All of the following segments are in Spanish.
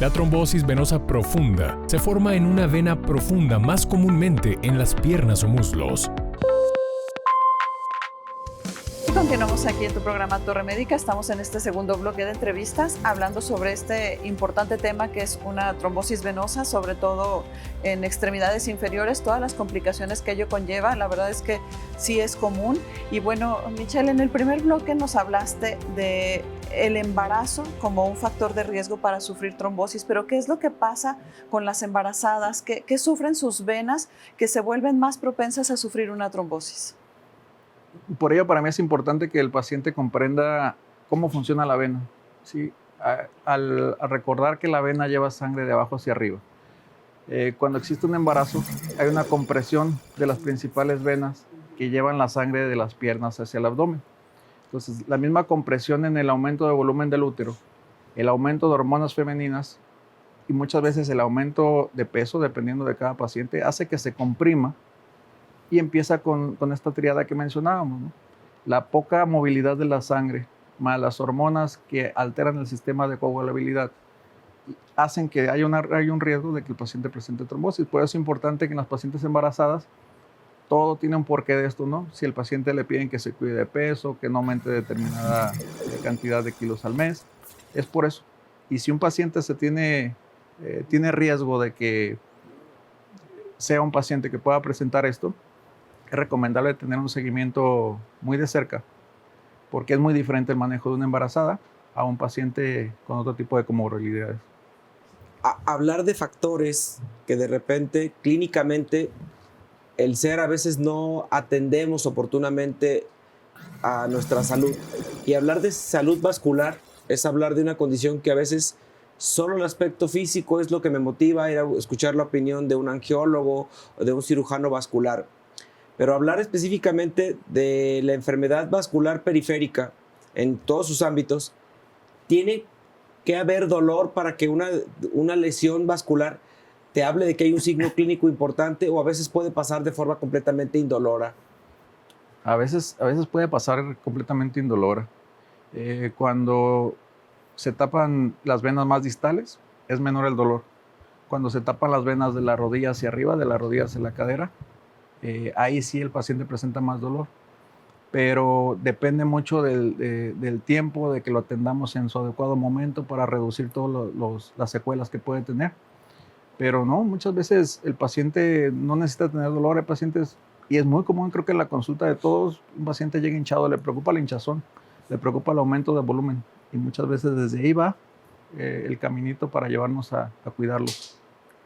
La trombosis venosa profunda se forma en una vena profunda, más comúnmente en las piernas o muslos. Continuamos aquí en tu programa Torre Médica. Estamos en este segundo bloque de entrevistas hablando sobre este importante tema que es una trombosis venosa, sobre todo en extremidades inferiores, todas las complicaciones que ello conlleva. La verdad es que sí es común. Y bueno, Michelle, en el primer bloque nos hablaste de el embarazo como un factor de riesgo para sufrir trombosis, pero ¿qué es lo que pasa con las embarazadas? ¿Qué sufren sus venas que se vuelven más propensas a sufrir una trombosis? Por ello, para mí es importante que el paciente comprenda cómo funciona la vena, ¿sí? Al recordar que la vena lleva sangre de abajo hacia arriba. Cuando existe un embarazo, hay una compresión de las principales venas que llevan la sangre de las piernas hacia el abdomen. Entonces, la misma compresión en el aumento de volumen del útero, el aumento de hormonas femeninas y muchas veces el aumento de peso, dependiendo de cada paciente, hace que se comprima. Y empieza con esta triada que mencionábamos, ¿no? La poca movilidad de la sangre, más las hormonas que alteran el sistema de coagulabilidad, hacen que haya un riesgo de que el paciente presente trombosis. Por eso es importante que en las pacientes embarazadas, todo tiene un porqué de esto, ¿no? Si el paciente le piden que se cuide de peso, que no aumente determinada cantidad de kilos al mes, es por eso. Y si un paciente tiene riesgo de que sea un paciente que pueda presentar esto, es recomendable tener un seguimiento muy de cerca, porque es muy diferente el manejo de una embarazada a un paciente con otro tipo de comorbilidades. Hablar de factores que de repente clínicamente el ser a veces no atendemos oportunamente a nuestra salud, y hablar de salud vascular es hablar de una condición que a veces solo el aspecto físico es lo que me motiva a ir a escuchar la opinión de un angiólogo o de un cirujano vascular. Pero hablar específicamente de la enfermedad vascular periférica en todos sus ámbitos, tiene que haber dolor para que una lesión vascular te hable de que hay un signo clínico importante, o a veces puede pasar de forma completamente indolora. A veces puede pasar completamente indolora. Cuando se tapan las venas más distales, es menor el dolor. Cuando se tapan las venas de la rodilla hacia arriba, de la rodilla hacia la cadera, ahí sí el paciente presenta más dolor, pero depende mucho del tiempo, de que lo atendamos en su adecuado momento para reducir todas las secuelas que puede tener. Pero no, muchas veces el paciente no necesita tener dolor. Hay pacientes, y es muy común, creo que en la consulta de todos, un paciente llega hinchado, le preocupa la hinchazón, le preocupa el aumento de volumen, y muchas veces desde ahí va el caminito para llevarnos a cuidarlo.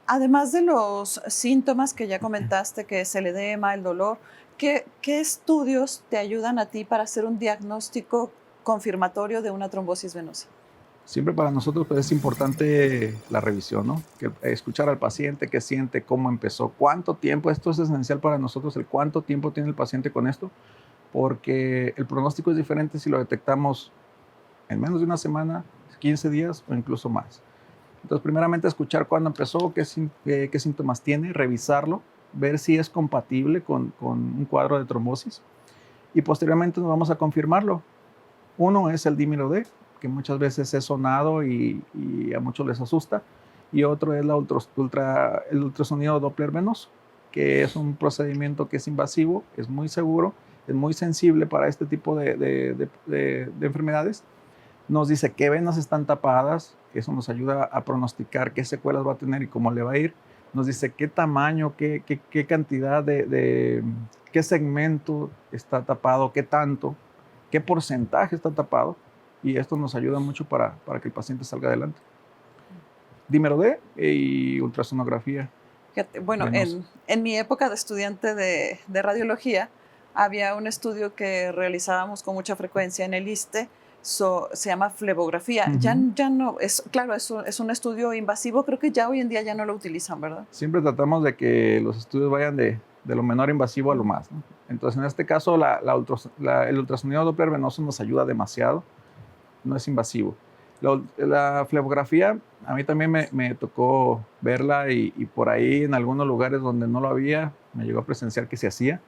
Además de los síntomas que ya comentaste, que es el edema, el dolor, ¿qué estudios te ayudan a ti para hacer un diagnóstico confirmatorio de una trombosis venosa? Siempre para nosotros pues, es importante la revisión, ¿no? Escuchar al paciente, qué siente, cómo empezó, cuánto tiempo. Esto es esencial para nosotros, el cuánto tiempo tiene el paciente con esto, porque el pronóstico es diferente si lo detectamos en menos de una semana, 15 días o incluso más. Entonces, primeramente, escuchar cuándo empezó, qué síntomas tiene, revisarlo, ver si es compatible con un cuadro de trombosis, y posteriormente nos vamos a confirmarlo. Uno es el dímero D, que muchas veces es sonado y a muchos les asusta, y otro es el ultrasonido Doppler venoso, que es un procedimiento que es invasivo, es muy seguro, es muy sensible para este tipo de enfermedades. Nos dice qué venas están tapadas, eso nos ayuda a pronosticar qué secuelas va a tener y cómo le va a ir. Nos dice qué tamaño, qué cantidad qué segmento está tapado, qué tanto, qué porcentaje está tapado, y esto nos ayuda mucho para que el paciente salga adelante. Dímero D y ultrasonografía. Bueno, en mi época de estudiante de radiología, había un estudio que realizábamos con mucha frecuencia en el ISSSTE, se llama flebografía. Uh-huh. Ya no, claro, es un estudio invasivo, creo que ya hoy en día ya no lo utilizan, ¿verdad? Siempre tratamos de que los estudios vayan de lo menor invasivo a lo más, ¿no? Entonces, en este caso, el ultrasonido Doppler venoso nos ayuda demasiado, no es invasivo. La flebografía, a mí también me tocó verla, y por ahí en algunos lugares donde no lo había, me llegó a presenciar que se hacía,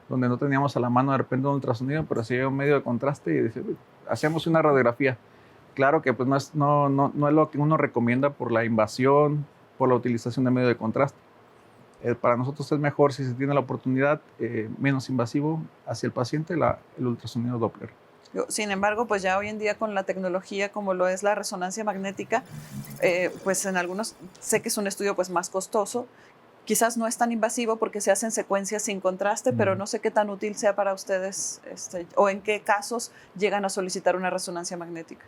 donde no teníamos a la mano de repente un ultrasonido, pero hacía un medio de contraste y hacíamos una radiografía. Claro que pues, no es lo que uno recomienda por la invasión, por la utilización de medio de contraste. Para nosotros es mejor, si se tiene la oportunidad, menos invasivo hacia el paciente, el ultrasonido Doppler. Sin embargo, pues ya hoy en día con la tecnología como lo es la resonancia magnética, pues en algunos, sé que es un estudio pues más costoso, quizás no es tan invasivo porque se hacen secuencias sin contraste, pero no sé qué tan útil sea para ustedes o en qué casos llegan a solicitar una resonancia magnética.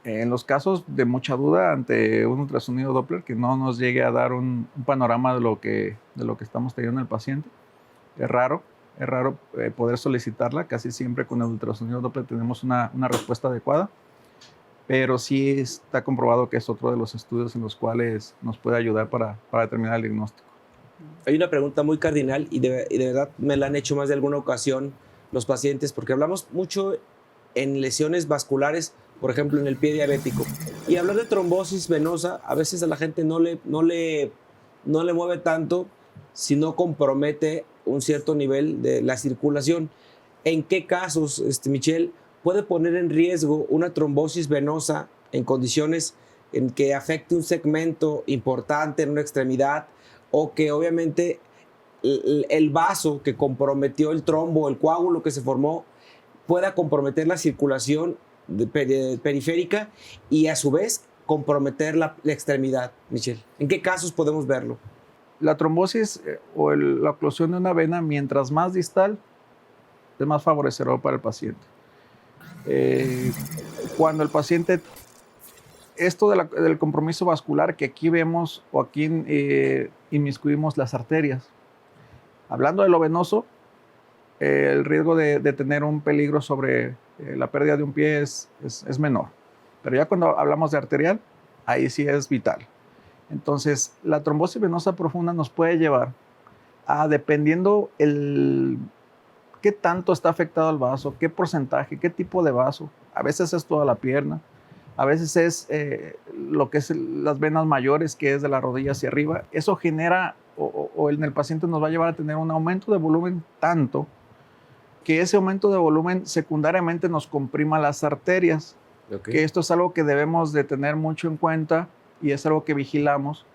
En los casos de mucha duda ante un ultrasonido Doppler que no nos llegue a dar un panorama de lo que estamos teniendo en el paciente, es raro poder solicitarla. Casi siempre con el ultrasonido Doppler tenemos una respuesta adecuada, pero sí está comprobado que es otro de los estudios en los cuales nos puede ayudar para determinar el diagnóstico. Hay una pregunta muy cardinal y de verdad me la han hecho más de alguna ocasión los pacientes, porque hablamos mucho en lesiones vasculares, por ejemplo en el pie diabético, y hablar de trombosis venosa a veces a la gente no le mueve tanto si no compromete un cierto nivel de la circulación. ¿En qué casos, Michelle, puede poner en riesgo una trombosis venosa en condiciones en que afecte un segmento importante en una extremidad, o que obviamente el vaso que comprometió el trombo, el coágulo que se formó, pueda comprometer la circulación periférica y a su vez comprometer la extremidad, Michelle? ¿En qué casos podemos verlo? La trombosis o la oclusión de una vena, mientras más distal, es más favorecedor para el paciente. Cuando el paciente, esto del compromiso vascular que aquí vemos o aquí inmiscuimos las arterias. Hablando de lo venoso, el riesgo de tener un peligro sobre la pérdida de un pie es menor. Pero ya cuando hablamos de arterial, ahí sí es vital. Entonces, la trombosis venosa profunda nos puede llevar a, dependiendo qué tanto está afectado el vaso, qué porcentaje, qué tipo de vaso. A veces es toda la pierna, a veces es lo que es las venas mayores, que es de la rodilla hacia arriba. Eso genera, o en el paciente nos va a llevar a tener un aumento de volumen tanto que ese aumento de volumen secundariamente nos comprima las arterias. Okay. Que esto es algo que debemos de tener mucho en cuenta y es algo que vigilamos,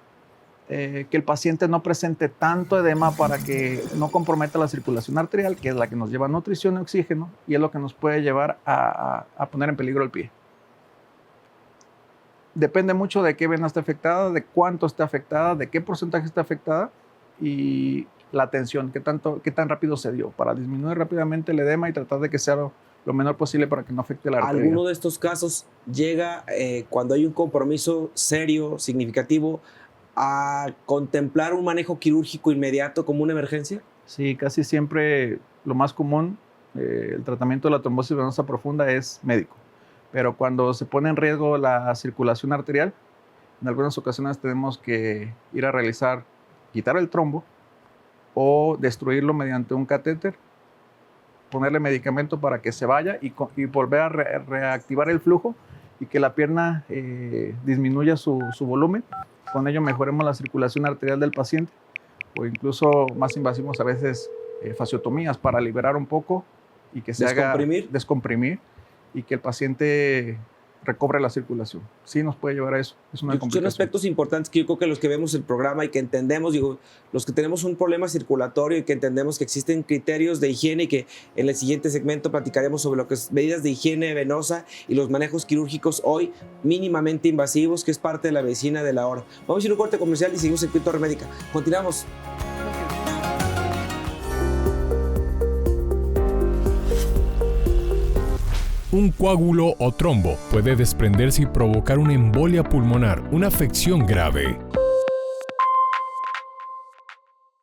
que el paciente no presente tanto edema para que no comprometa la circulación arterial, que es la que nos lleva a nutrición y oxígeno, y es lo que nos puede llevar a poner en peligro el pie. Depende mucho de qué vena está afectada, de cuánto está afectada, de qué porcentaje está afectada y la tensión, qué tan rápido se dio, para disminuir rápidamente el edema y tratar de que sea lo menor posible para que no afecte la arteria. ¿Alguno de estos casos llega cuando hay un compromiso serio, significativo, a contemplar un manejo quirúrgico inmediato como una emergencia? Sí, casi siempre lo más común, el tratamiento de la trombosis venosa profunda es médico. Pero cuando se pone en riesgo la circulación arterial, en algunas ocasiones tenemos que ir a quitar el trombo o destruirlo mediante un catéter, ponerle medicamento para que se vaya y volver a reactivar el flujo y que la pierna disminuya su volumen. Con ello mejoremos la circulación arterial del paciente, o incluso más invasivos a veces fasciotomías para liberar un poco y que se haga descomprimir y que el paciente recobre la circulación. Sí nos puede llevar a eso. Es una complicación. Son aspectos importantes que yo creo que los que vemos el programa y que entendemos, los que tenemos un problema circulatorio y que entendemos que existen criterios de higiene y que en el siguiente segmento platicaremos sobre lo que es medidas de higiene venosa y los manejos quirúrgicos hoy mínimamente invasivos, que es parte de la medicina de la hora. Vamos a ir a un corte comercial y seguimos en Torre Médica. Continuamos. Un coágulo o trombo puede desprenderse y provocar una embolia pulmonar, una afección grave.